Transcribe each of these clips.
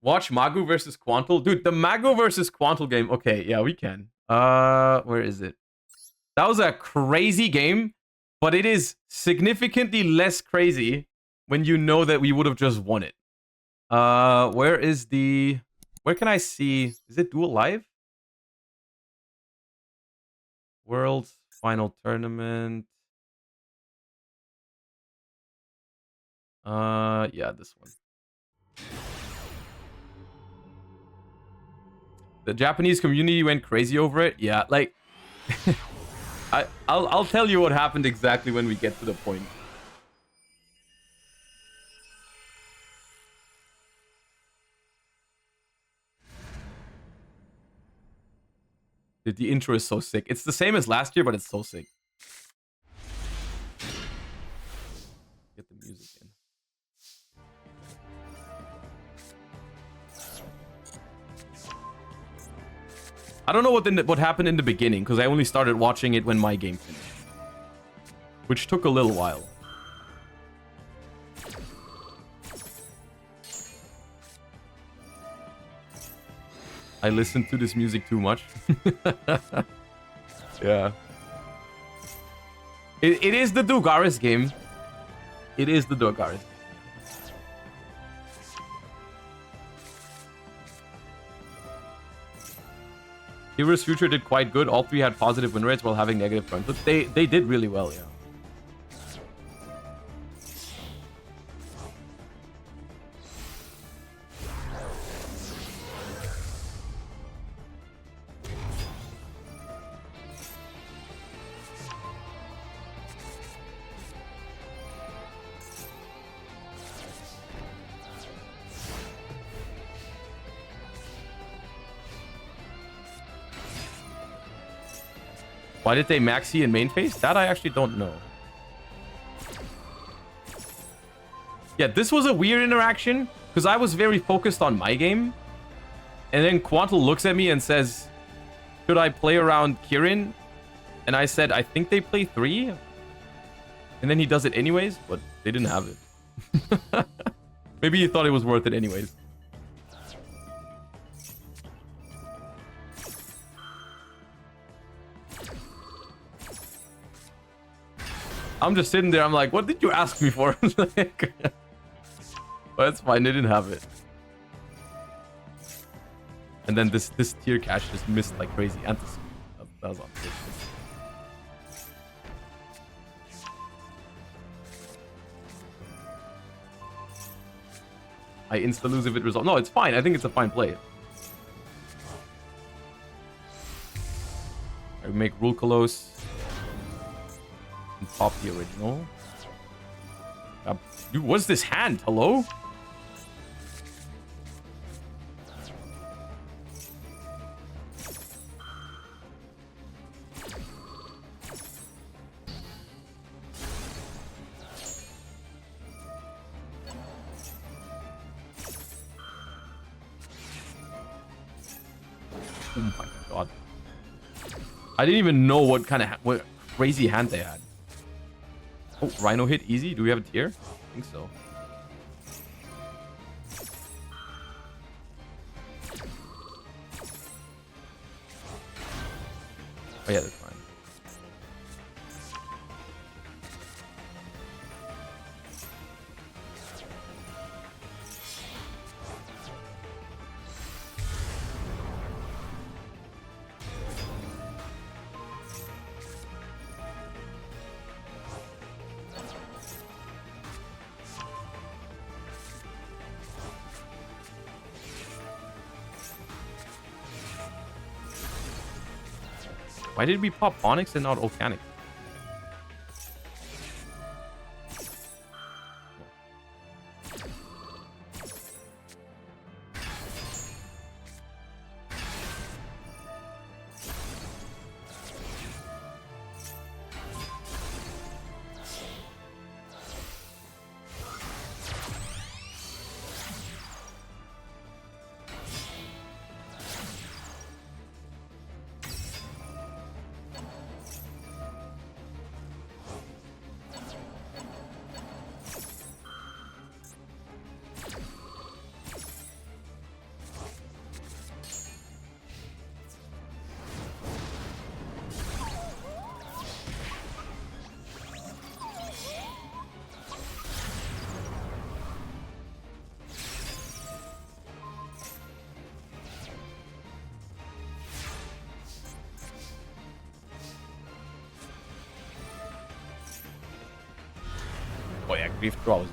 Watch Magu versus Quantal. Dude, the Magu versus Quantal game. Okay, yeah, we can. Where is it? That was a crazy game, but it is significantly less crazy when you know that we would have just won it. Where is the... Where can I see... Is it Duel Live? World Final Tournament. Yeah, this one. The Japanese community went crazy over it. Yeah, like... I'll tell you what happened exactly when we get to the point. Dude, the intro is so sick. It's the same as last year, but it's so sick. Get the music in. I don't know what happened in the beginning, because I only started watching it when my game finished. Which took a little while. I listened to this music too much. Yeah. It is the Dugaris game. It is the Dugaris. Heroes Future did quite good. All three had positive win rates while having negative points. But they did really well, yeah. Why did they maxi in main phase? That I actually don't know. Yeah, this was a weird interaction because I was very focused on my game. And then Quantal looks at me and says, should I play around Kirin? And I said, I think they play 3. And then he does it anyways, but they didn't have it. Maybe he thought it was worth it anyways. I'm just sitting there. I'm like, what did you ask me for? Like, but it's fine. They didn't have it. And then this tier cache just missed like crazy. That was unfortunate. I insta-lose if it resolves. No, it's fine. I think it's a fine play. I make Rule Colos. Pop the original. Dude, what's this hand? Hello? Oh my god. I didn't even know what kind of what crazy hand they had. Oh, Rhino hit easy. Do we have a tier? I think so. Oh yeah, that's fine. Why did we pop Onyx and not Volcanic? Grief Draw was...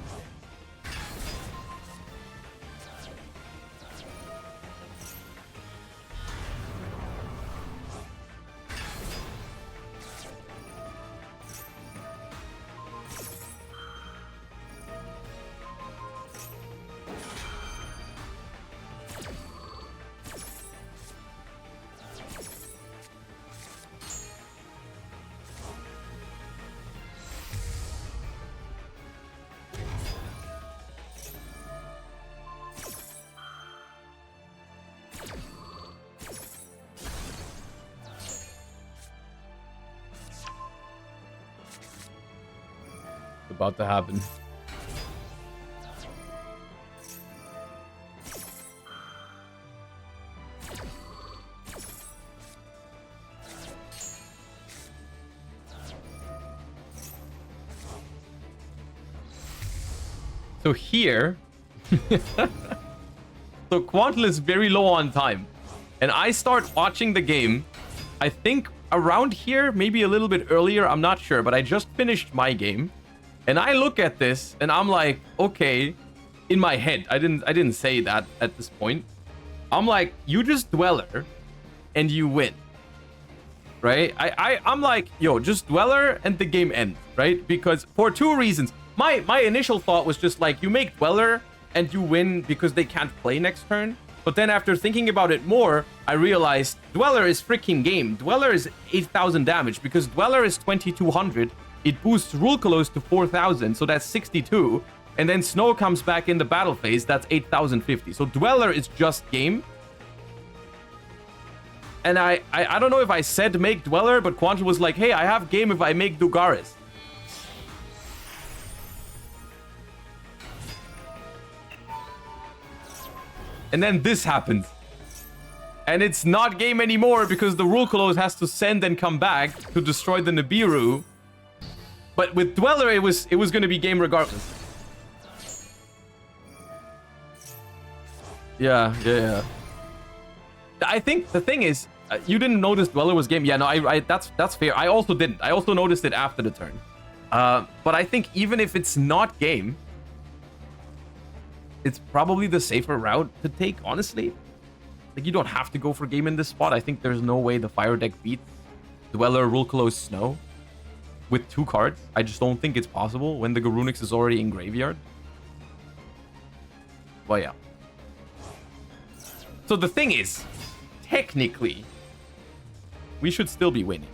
about to happen. So here, so Quantal is very low on time, and I start watching the game. I think around here, maybe a little bit earlier. I'm not sure, but I just finished my game. And I look at this and I'm like, okay, in my head, I didn't say that at this point. I'm like, you just Dweller and you win. Right? I'm like, yo, just Dweller and the game ends, right? Because for two reasons. My initial thought was just like, you make Dweller and you win because they can't play next turn. But then after thinking about it more, I realized Dweller is freaking game. Dweller is 8,000 damage because Dweller is 2,200. It boosts Rule Colors to 4,000, so that's 62. And then Snow comes back in the battle phase, that's 8,050. So Dweller is just game. And I don't know if I said make Dweller, but Quantal was like, hey, I have game if I make Dugaris. And then this happens. And it's not game anymore because the Rule Colors has to send and come back to destroy the Nibiru. But with Dweller, it was going to be game regardless. Yeah. I think the thing is, you didn't notice Dweller was game. Yeah, no, that's fair. I also didn't. I also noticed it after the turn. But I think even if it's not game, it's probably the safer route to take, honestly. Like, you don't have to go for game in this spot. I think there's no way the Fire deck beats Dweller, Rule Close, Snow with 2 cards. I just don't think it's possible when the Garunix is already in graveyard. Well, yeah. So the thing is, technically, we should still be winning.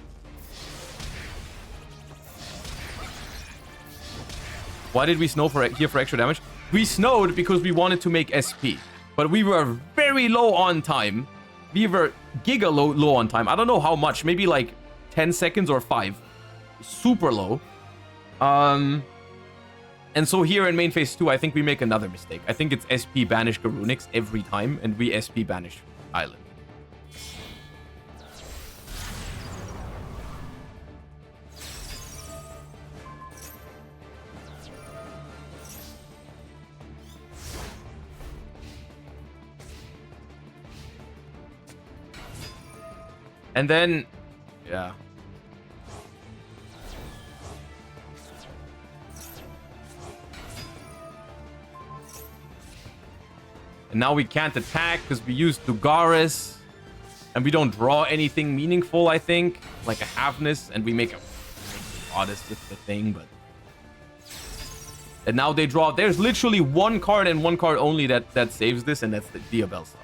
Why did we snow here for extra damage? We snowed because we wanted to make SP. But we were very low on time. We were giga low on time. I don't know how much. Maybe like 10 seconds or 5. Super low. And so here in main phase 2, I think we make another mistake. I think it's SP banish Garunix every time, and we SP banish Island. And then, yeah. And now we can't attack because we used Dugaris. And we don't draw anything meaningful, I think. Like a Halfness. And we make a Goddess with the thing, but... And now they draw... There's literally one card and one card only that saves this, and that's the Yubel Star.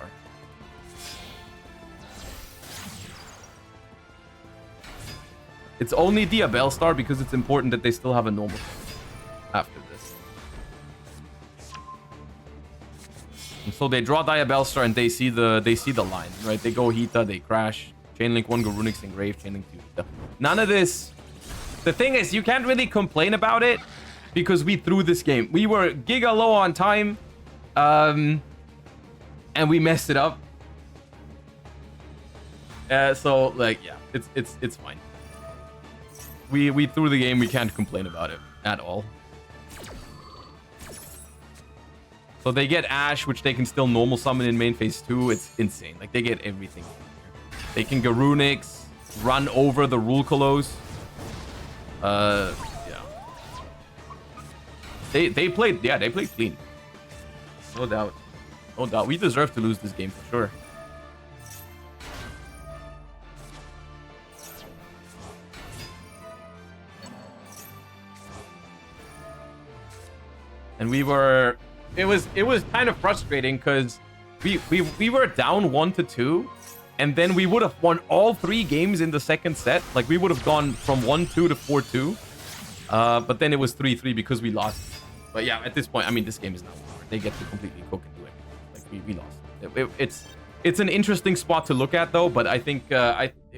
It's only Yubel Star because it's important that they still have a normal after this. And so they draw Yubel Star and they see the line, right? They go Hita, they crash. Chainlink 1, Garunix Engrave, Chainlink 2, Hita. None of this. The thing is, you can't really complain about it because we threw this game. We were giga low on time, and we messed it up. So like, yeah, it's fine. We threw the game. We can't complain about it at all. So they get Ash, which they can still normal summon in main phase 2. It's insane. Like, they get everything. They can Garunix, run over the Rule Colos. Yeah. They played, yeah, they played clean. No doubt. No doubt. We deserve to lose this game for sure. And we were, it was kind of frustrating because we were down 1-2, and then we would have won all 3 games in the second set. Like we would have gone from 1-2 to 4-2. But then it was 3-3 because we lost. But yeah, at this point, I mean, this game is not over. They get to completely cook and do it. Like we lost. It's an interesting spot to look at though. But I think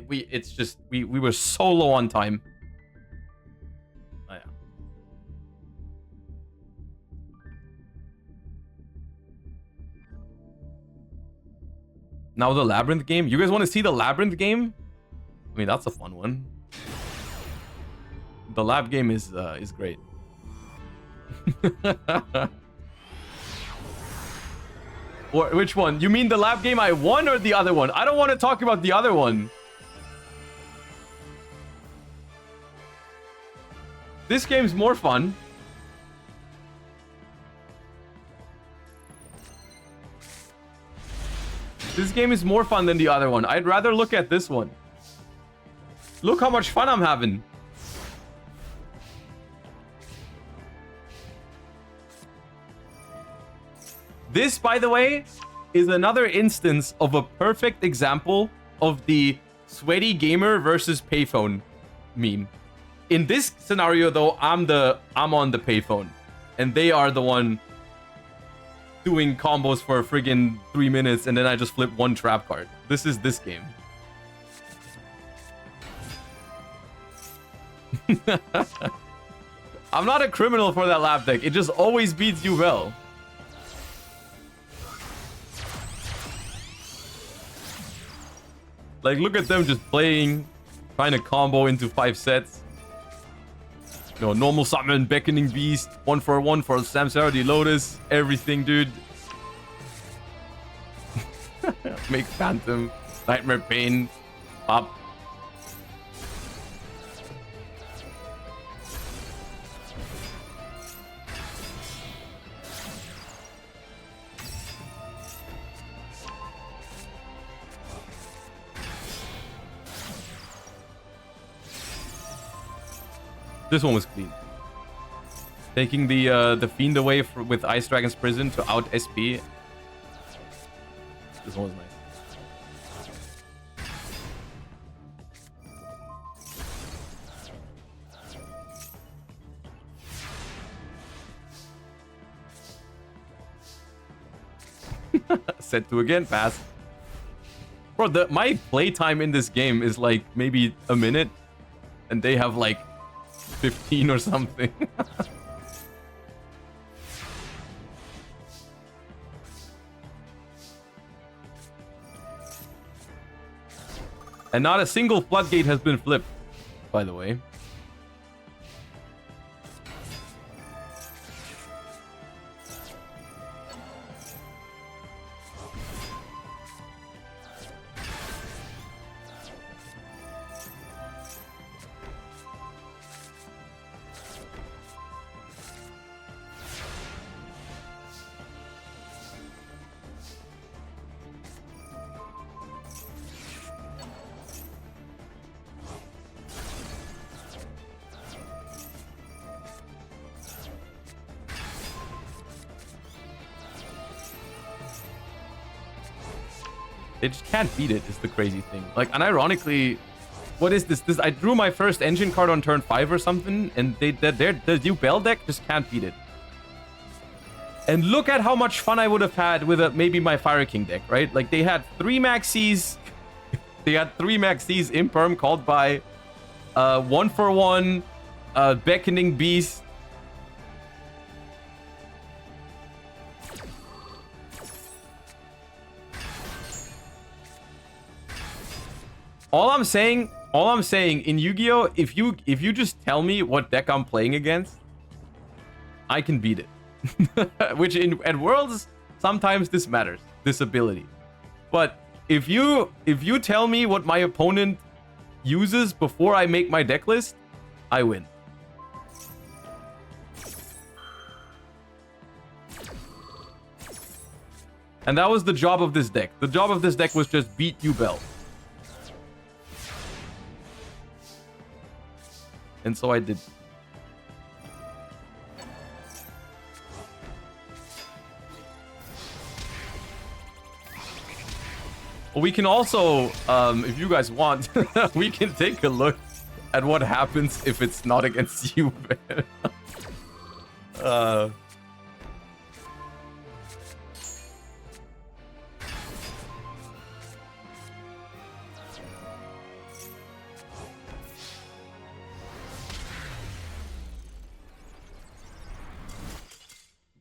we were so low on time. Oh, yeah. Now the Labyrinth game. You guys want to see the Labyrinth game? I mean, that's a fun one. The lab game is great. Or which one? You mean the lab game I won or the other one? I don't want to talk about the other one. This game's more fun. This game is more fun than the other one. I'd rather look at this one. Look how much fun I'm having. This, by the way, is another instance of a perfect example of the sweaty gamer versus payphone meme. In this scenario, though, I'm on the payphone, and they are the one doing combos for friggin' 3 minutes, and then I just flip 1 trap card. This is this game. I'm not a criminal for that lab deck. It just always beats Yubel. Like, look at them just playing, trying to combo into 5 sets. You know, normal summon, beckoning beast, 1-for-1 for Samsara Lotus, everything, dude. Make Phantom, Nightmare Pain, up. This one was clean. Taking the Fiend away with Ice Dragon's Prison to out SP. This one was nice. Set to again, pass. Bro, my playtime in this game is like maybe a minute, and they have like 15 or something. And not a single floodgate has been flipped, by the way. They just can't beat it, is the crazy thing. Like, and ironically, what is this? I drew my first engine card on turn 5 or something, and the Yubel deck just can't beat it. And look at how much fun I would have had with maybe my Fire King deck, right? Like, they had 3 Maxis. They had 3 Maxis Imperm called by 1-for-1 Beckoning Beast. All I'm saying in Yu-Gi-Oh, if you just tell me what deck I'm playing against, I can beat it. Which at Worlds, sometimes this matters, this ability. But if you tell me what my opponent uses before I make my deck list, I win. And that was the job of this deck. The job of this deck was just beat Yubel. And so I did. We can also, if you guys want, we can take a look at what happens if it's not against you.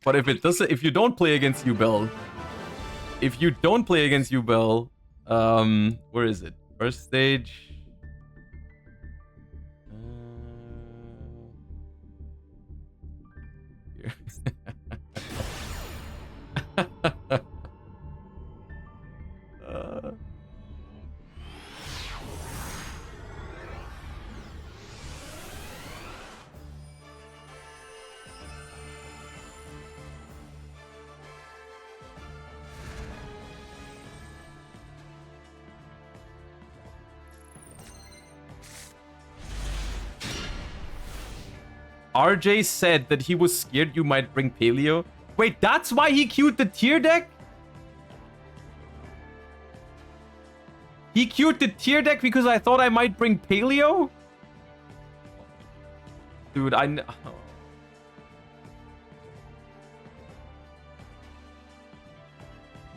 But if it doesn't, if you don't play against Yubel, where is it? First stage. Here. RJ said that he was scared you might bring Paleo. Wait, that's why he queued the tier deck? He queued the tier deck because I thought I might bring Paleo? Dude, Come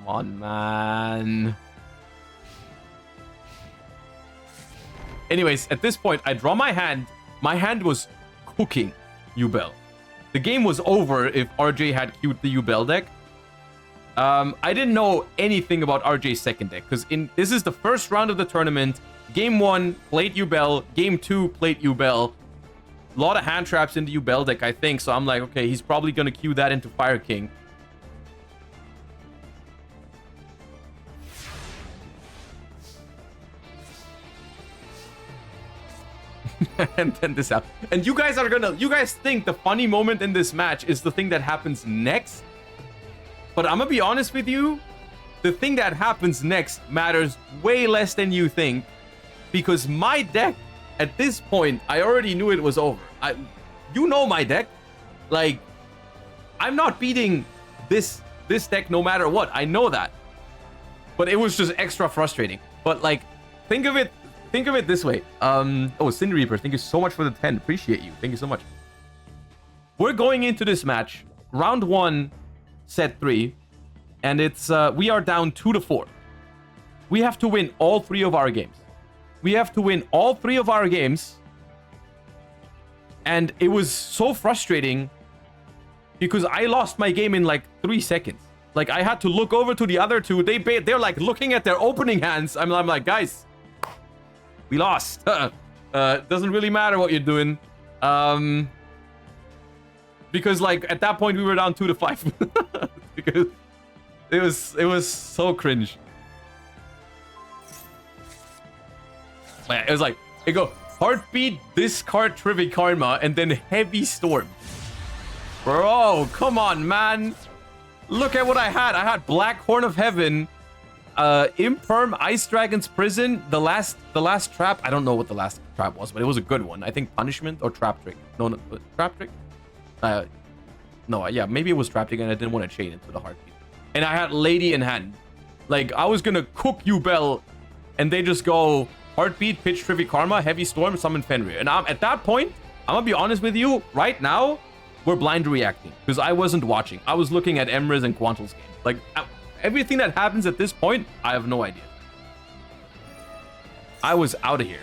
on, man. Anyways, at this point, I draw my hand. My hand was cooking Yubel. The game was over if RJ had queued the Yubel deck. I didn't know anything about RJ's second deck because this is the first round of the tournament. Game 1 played Yubel. Game 2 played Yubel. A lot of hand traps in the Yubel deck, I think. So I'm like, okay, he's probably gonna queue that into Fire King. And then this out. And you guys think the funny moment in this match is the thing that happens next. But I'm gonna be honest with you, the thing that happens next matters way less than you think, because my deck at this point, I already knew it was over. You know my deck. Like, I'm not beating this deck no matter what. I know that. But it was just extra frustrating. But like, think of it this way. Oh, Sin Reaper, thank you so much for the 10. Appreciate you. Thank you so much. We're going into this match, round 1, set 3, and it's we are down 2-4. We have to win all 3 of our games. And it was so frustrating because I lost my game in like 3 seconds. Like, I had to look over to the other two. They're like looking at their opening hands. I'm like, guys, we lost. Doesn't really matter what you're doing. Because like at that point we were down 2-5. Because it was so cringe. It was like, it go heartbeat, discard Trivic Karma, and then heavy storm. Bro, come on, man. Look at what I had. I had Black Horn of Heaven, Imperm, Ice Dragon's Prison, the last trap. I don't know what the last trap was, but it was a good one. I think Punishment or Trap Trick. No, Trap Trick? No, yeah, maybe it was Trap Trick and I didn't want to chain into the Heartbeat. And I had Lady in hand. Like, I was gonna cook Yubel, and they just go Heartbeat, Pitch Trivic Karma, Heavy Storm, Summon Fenrir. And at that point, I'm gonna be honest with you, right now, we're blind reacting. Because I wasn't watching. I was looking at Emre's and Quantal's game. Like, everything that happens at this point, I have no idea. I was out of here.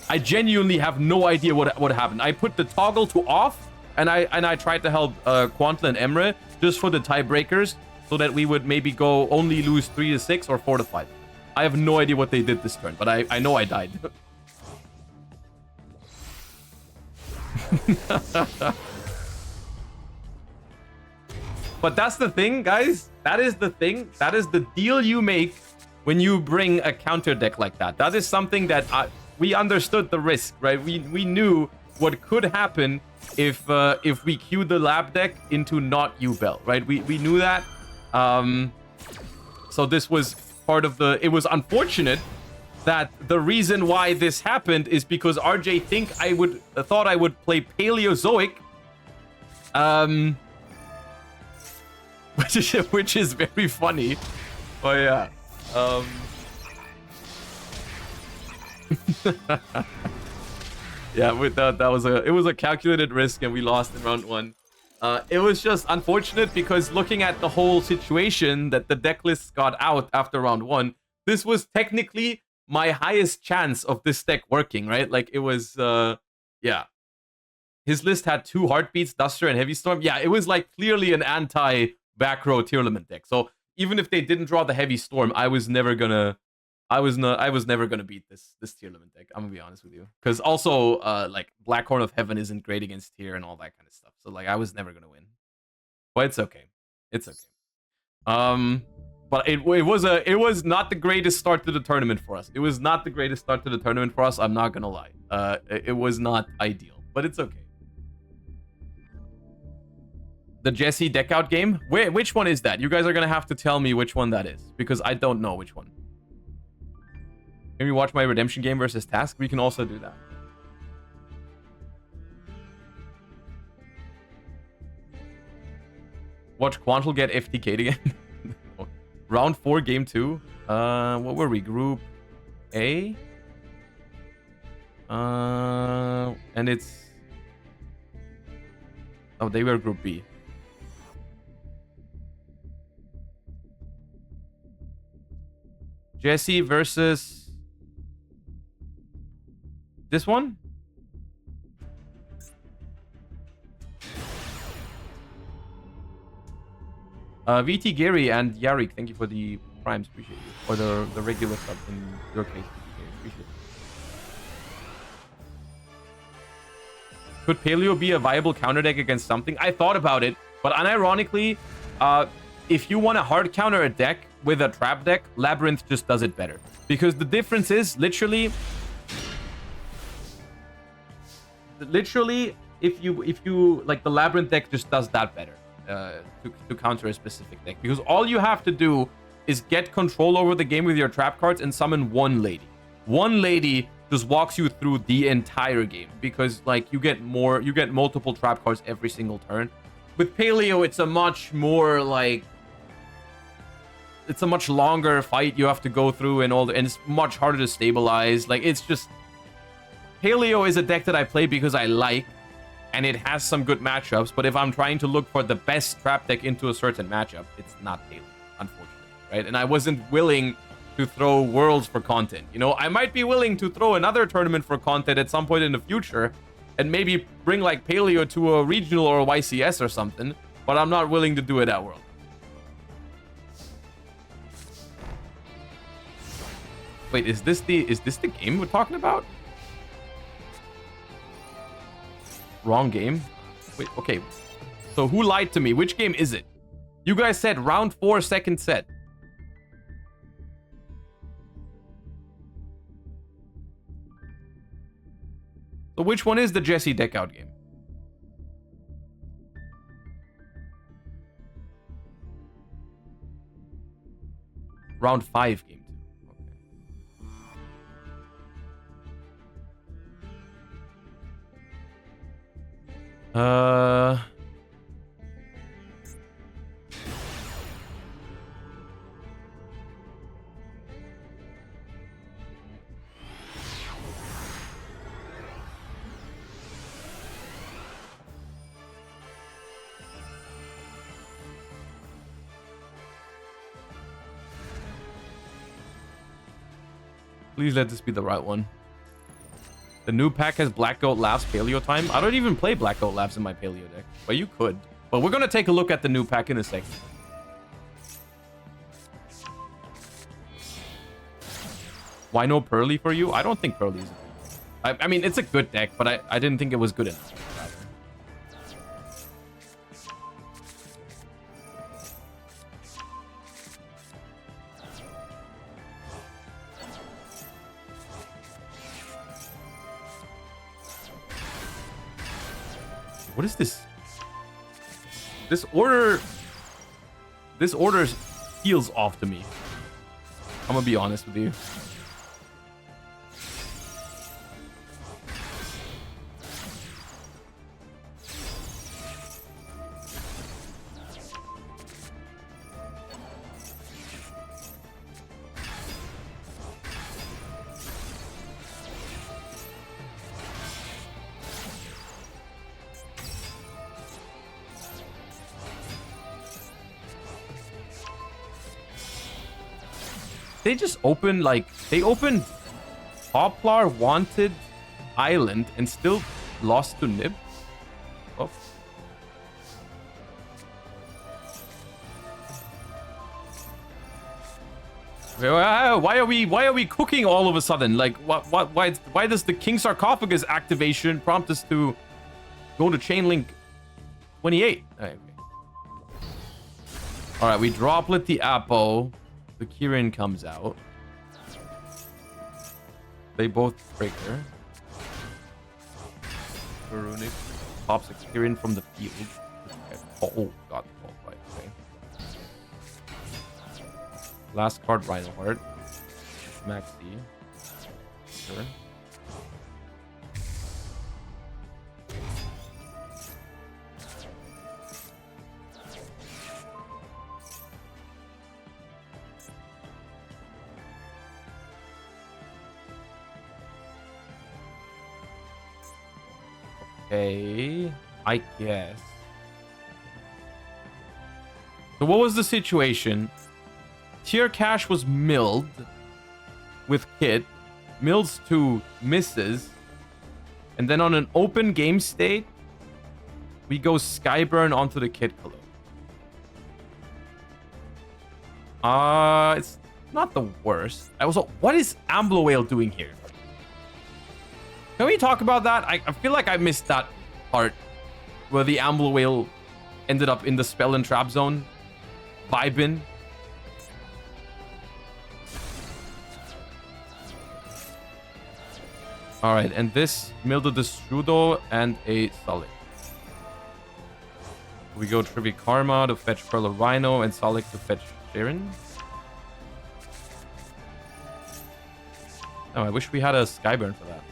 I genuinely have no idea what happened. I put the toggle to off, and I tried to help Quantal and Emre just for the tiebreakers, so that we would maybe go only lose 3-6 or 4-5. I have no idea what they did this turn, but I know I died. But that's the thing, guys. That is the thing. That is the deal you make when you bring a counter deck like that. That is something that we understood the risk, right? We knew what could happen if we queue the lab deck into not Yubel, right? We knew that. So this was part of the... It was unfortunate that the reason why this happened is because RJ thought I would play Paleozoic, which is very funny. Oh yeah. Yeah, with that was a calculated risk, and we lost in round 1. It was just unfortunate because looking at the whole situation that the deck lists got out after round 1, this was technically my highest chance of this deck working, right? Like it was, yeah. His list had 2 Heartbeats, Duster, and Heavy Storm. Yeah, it was like clearly an anti-back row Tearlament deck. So even if they didn't draw the Heavy Storm, I was never gonna beat this Tearlament deck. I'm gonna be honest with you, because also like Black Horn of Heaven isn't great against Tear and all that kind of stuff. So like I was never gonna win, but it's okay. It's okay. But it was not the greatest start to the tournament for us. It was not the greatest start to the tournament for us. I'm not gonna lie. It was not ideal, but it's okay. The Jesse Deckout game. Which one is that? You guys are gonna have to tell me which one that is, because I don't know which one. Maybe watch my redemption game versus Task. We can also do that. Watch Quantal get FTK'd again. Round 4, game 2. What were we? Group A? And it's... Oh, they were Group B. Jesse versus... This one? VT Gary and Yarik, thank you for the primes, appreciate you. Or the regular sub in your case, appreciate it. Could Paleo be a viable counter deck against something? I thought about it, but unironically, if you want to hard counter a deck with a trap deck, Labyrinth just does it better. Because the difference is literally if you like, the Labyrinth deck just does that better to counter a specific deck, because all you have to do is get control over the game with your trap cards and summon one lady just walks you through the entire game, because like you get multiple trap cards every single turn. With Paleo, it's a much more like, it's a much longer fight you have to go through, and it's much harder to stabilize. Like, it's just, Paleo is a deck that I play because I like, and it has some good matchups, but if I'm trying to look for the best trap deck into a certain matchup, it's not Paleo, unfortunately, right? And I wasn't willing to throw Worlds for content. You know, I might be willing to throw another tournament for content at some point in the future, and maybe bring like Paleo to a regional or a YCS or something, but I'm not willing to do it at World. Wait, is this the game we're talking about? Wrong game. Wait, okay. So who lied to me? Which game is it? You guys said round 4, second set. So which one is the Jesse Deckout game? Round 5 game 2. Okay. Please let this be the right one. The new pack has Black Goat Labs Paleo time. I don't even play Black Goat Labs in my Paleo deck. But you could. But we're going to take a look at the new pack in a second. Why no Pearly for you? I don't think Pearly is a good deck. I mean, it's a good deck, but I didn't think it was good enough. What is this? This order feels off to me. I'm gonna be honest with you. They just opened, like, they opened Poplar Wanted Island and still lost to Nib. Oh. Why are we cooking all of a sudden? Like, why does the King Sarcophagus activation prompt us to go to Chainlink 28? Okay. All right, we droplet the Apo. The Kirin comes out. They both break her. Verunic pops a Kirin from the field. Oh, God. Oh, right. Okay. Last card, Rhinoheart. Maxi. Sure. Okay, I guess. So what was the situation? Tier Cash was milled with Kit. Mills to misses. And then on an open game state, we go Skyburn onto the Kit Color. It's not the worst. What is Amblo Whale doing here? Can we talk about that? I feel like I missed that part where the Amblo Whale ended up in the spell and trap zone. Vibin. Alright, and this Mildo Destrudo and a Solid. We go Trivi Karma to fetch Perla Rhino and Solid to fetch Sharon. Oh, I wish we had a Skyburn for that.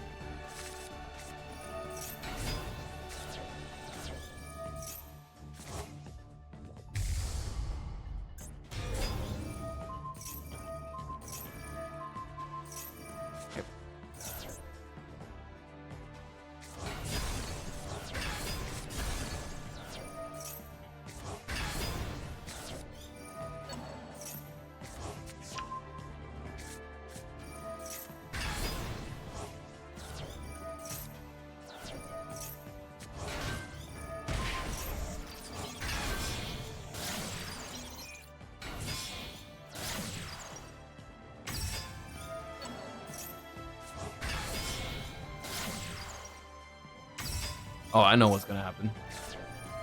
Oh, I know what's gonna happen.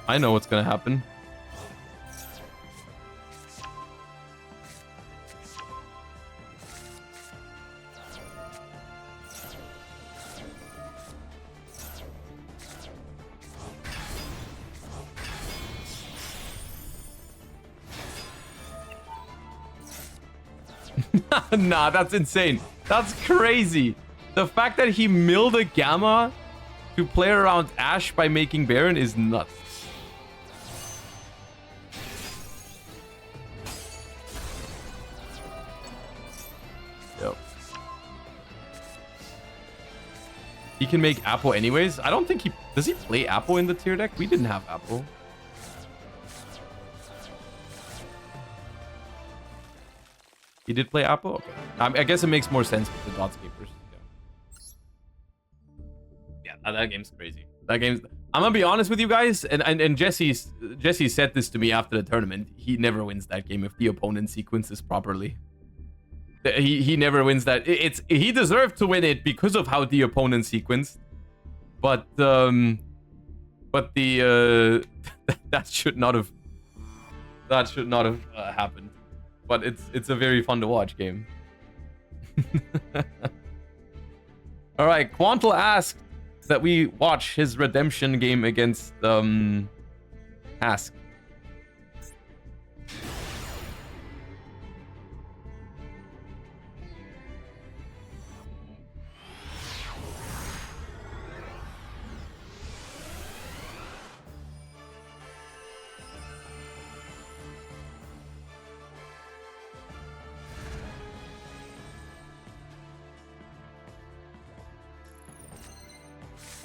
I know what's gonna happen. Nah, that's insane. That's crazy. The fact that he milled a Gamma to play around Ash by making Baron is nuts. Yep. He can make Apple anyways. I don't think he... Does he play Apple in the tier deck? We didn't have Apple. He did play Apple? Okay. I guess it makes more sense with the Dotscapers. Yeah, that game's crazy. That game's... I'm gonna be honest with you guys, and Jesse said this to me after the tournament. He never wins that game if the opponent sequences properly. He never wins that. He deserved to win it because of how the opponent sequenced. But the that should not have happened. But it's a very fun to watch game. All right, Quantal asked, that we watch his redemption game against Ask.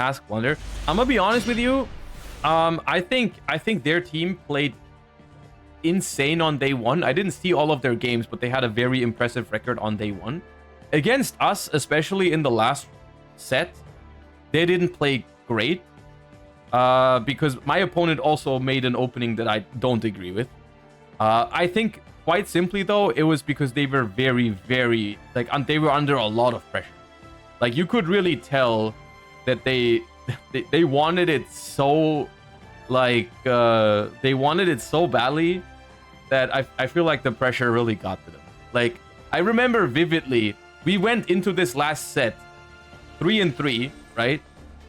Ask Wonder. I'm gonna be honest with you. I think their team played insane on day one. I didn't see all of their games, but they had a very impressive record on day one. Against us, especially in the last set, they didn't play great. Because my opponent also made an opening that I don't agree with. I think quite simply though, it was because they were very, very they were under a lot of pressure. Like you could really tell that they wanted it so they wanted it so badly that I feel like the pressure really got to them. Like I remember vividly, we went into this last set 3-3, right?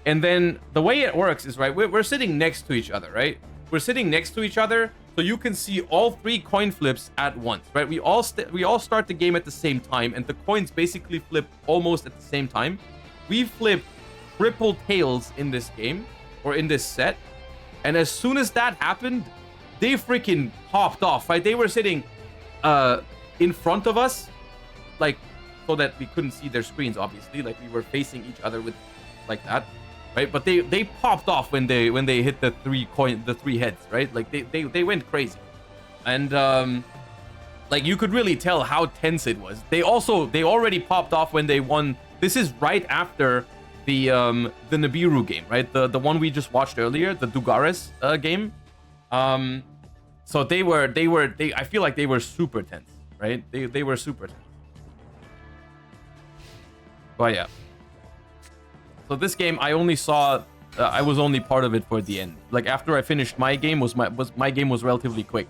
And then the way it works is, right, we're sitting next to each other, right? We're sitting next to each other, so you can see all 3 coin flips at once, right? We all start the game at the same time, and the coins basically flip almost at the same time. We flipped triple tails in this game, or in this set, and as soon as that happened, they freaking popped off, right? They were sitting in front of us, like, so that we couldn't see their screens, obviously, like we were facing each other with like that, right? But they popped off when they hit the 3 heads, right? Like they went crazy. And like you could really tell how tense it was. They already popped off when they won. This is right after the Nibiru game, right? The one we just watched earlier, the Dugares game. So they I feel like they were super tense, right? They were super tense. But yeah. So this game I only saw I was only part of it for the end. Like after I finished my game my game was relatively quick.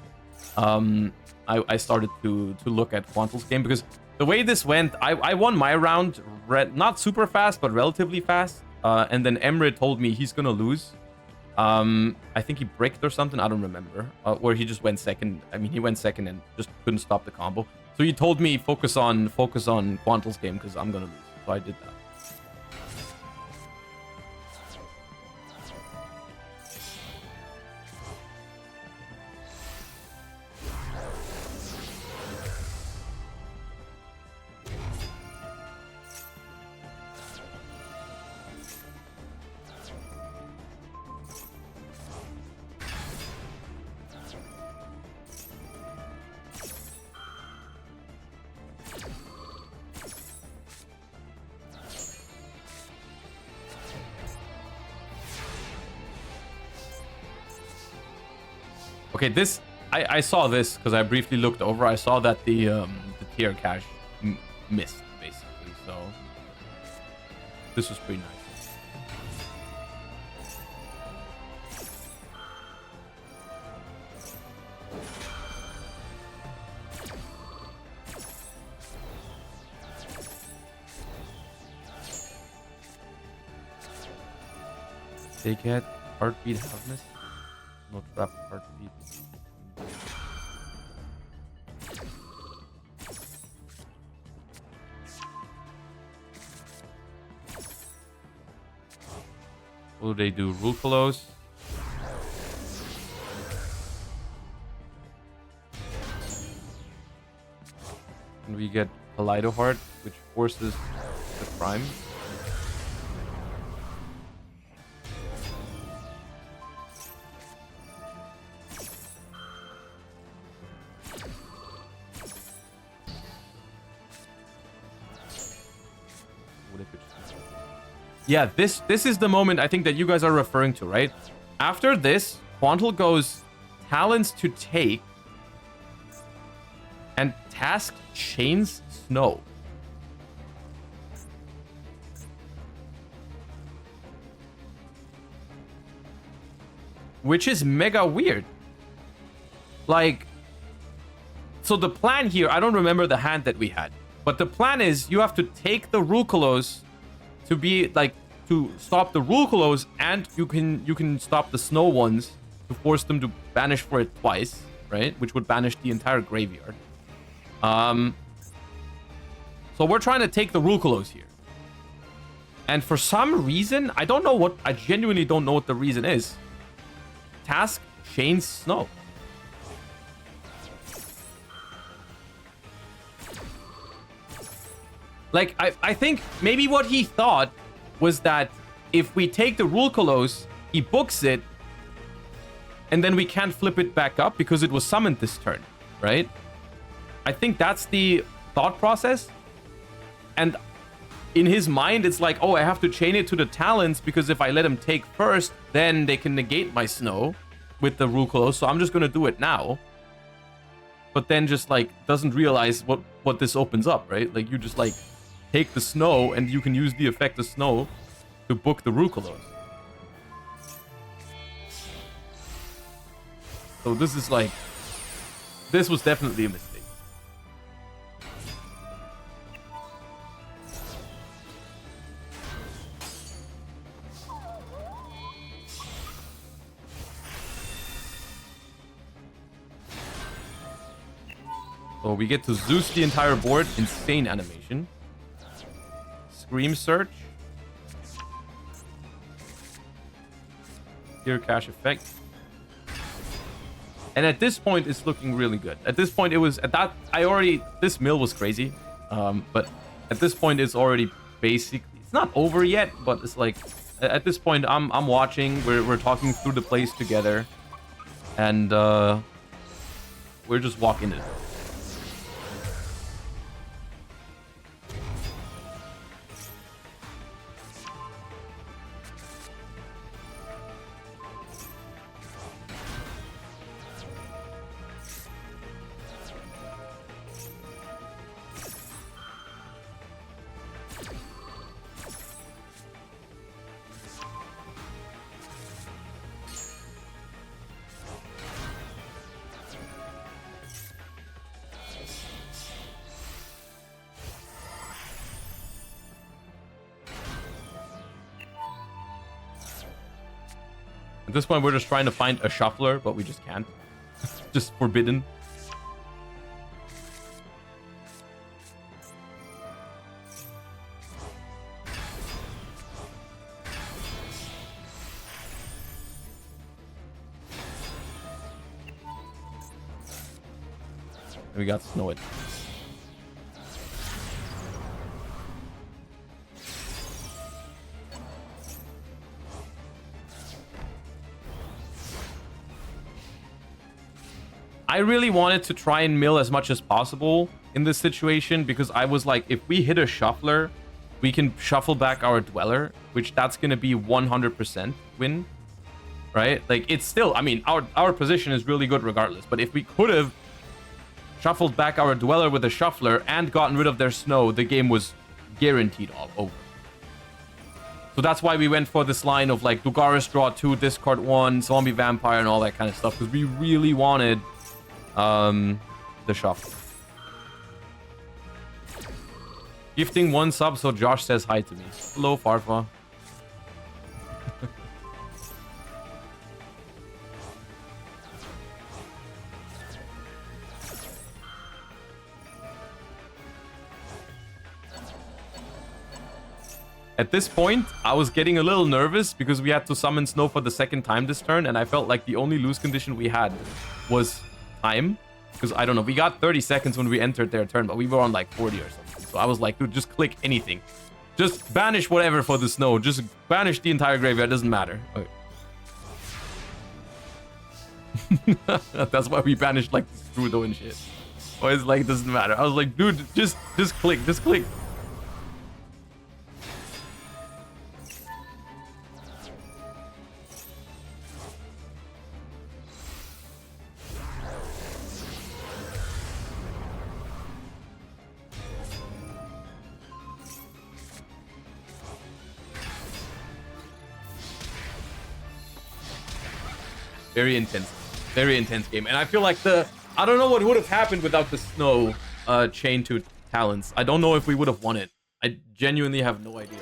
I started to look at Quantal's game because the way this went, I won my round not super fast, but relatively fast. And then Emre told me he's gonna lose. I think he bricked or something. I don't remember. Or he just went second. I mean, he went second and just couldn't stop the combo. So he told me focus on Quantal's game because I'm gonna lose. So I did that. Okay, this I saw this because I briefly looked over. I saw that the tier cache missed basically, so this was pretty nice. They get heartbeat hardness. No trap heartbeat. What do they do? Rule follows. And we get Kaleido Heart, which forces the prime. Yeah, this is the moment I think that you guys are referring to, right? After this, Quantal goes talents to take and task chains snow. Which is mega weird. Like, so the plan here, I don't remember the hand that we had, but the plan is you have to take the Rucolos to be like to stop the rule close, and you can stop the snow ones to force them to banish for it twice, right? Which would banish the entire graveyard. So we're trying to take the rule close here. And for some reason, I genuinely don't know what the reason is. Task chains snow. Like, I think maybe what he thought was that if we take the rule close, he books it, and then we can't flip it back up because it was summoned this turn, right? I think that's the thought process. And in his mind, it's like, oh, I have to chain it to the talents because if I let him take first, then they can negate my snow with the rule close. So I'm just going to do it now. But then just like doesn't realize what this opens up, right? Like you just like take the snow and you can use the effect of snow to book the rule close. So this is like, this was definitely a mistake. So we get to Zeus the entire board. Insane animation. Scream Search. Here, cash effect. And at this point, it's looking really good. At this point, it was at that this mill was crazy. But at this point, it's already basically, it's not over yet, but it's like at this point, I'm watching. We're talking through the plays together, and we're just walking it. At this point, we're just trying to find a shuffler, but we just can't. Just forbidden. And we got Snow It. I really wanted to try and mill as much as possible in this situation because I was like, if we hit a shuffler, we can shuffle back our Dweller, which that's going to be 100% win, right? Like, it's still, I mean, our position is really good regardless, but if we could have shuffled back our Dweller with a shuffler and gotten rid of their snow, the game was guaranteed over. So that's why we went for this line of like Dugaris draw 2, discard 1, zombie vampire, and all that kind of stuff, because we really wanted the shuffle. Gifting 1 sub so Josh says hi to me. Hello, Farfa. At this point, I was getting a little nervous because we had to summon Snow for the second time this turn, and I felt like the only lose condition we had was time. Because, I don't know, we got 30 seconds when we entered their turn, but we were on like 40 or something. So I was like, dude, just click anything. Just banish whatever for the Snow. Just banish the entire graveyard. It doesn't matter. Okay. That's why we banished like Strudo and shit. Oh, it's like, it doesn't matter. I was like, dude, just click. Just click. Very intense game. And I feel like I don't know what would have happened without the Snow chain to talents. I don't know if we would have won it. I genuinely have no idea.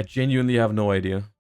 I genuinely have no idea.